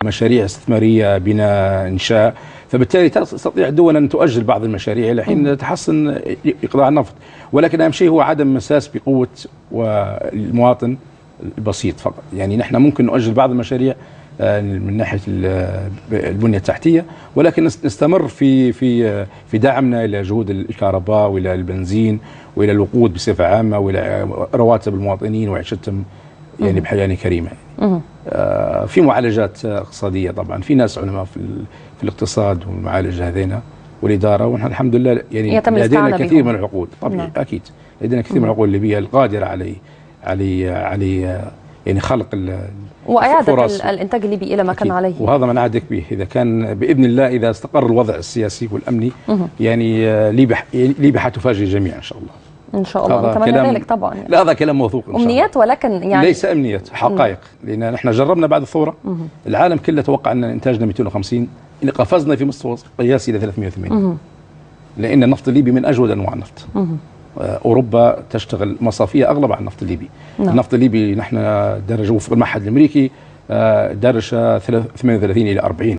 مشاريع استثمارية، بناء، إنشاء. فبالتالي تستطيع الدول أن تؤجل بعض المشاريع إلى حين تحسن إقطاع النفط. ولكن أهم شيء هو عدم مساس بقوة المواطن البسيط فقط. يعني نحن ممكن نؤجل بعض المشاريع من ناحية البنية التحتية، ولكن نستمر في دعمنا إلى جهود الكهرباء وإلى البنزين وإلى الوقود بصفة عامة وإلى رواتب المواطنين وعيشتهم يعني بحياة كريمة. في معالجات اقتصادية طبعا، في ناس علماء في الاقتصاد والمعالجة هذينا والإدارة، ونحن الحمد لله يعني لدينا كثير من العقود طبعا. أكيد لدينا كثير من العقود الليبية القادرة على يعني خلق وإعادة الإنتاج الليبي إلى ما كان عليه. وهذا ما نعدك به إذا كان بإذن الله، إذا استقر الوضع السياسي والأمني، يعني ليبيا حتفاجئ الجميع إن شاء الله. إن شاء الله نتمنى ذلك طبعا. يعني. لا هذا كلام موثوق إن شاء الله. أمنيات، ولكن يعني ليس أمنيات، حقائق. لأن نحن جربنا بعد الثورة، العالم كله توقع أن إنتاجنا 250، إن قفزنا في مستوى قياسي إلى 380. لأن النفط الليبي من أجود أنواع النفط. أوروبا تشتغل مصافية أغلب على النفط الليبي. النفط الليبي نحن درجه وفق المعهد الأمريكي درجة 38 إلى 40.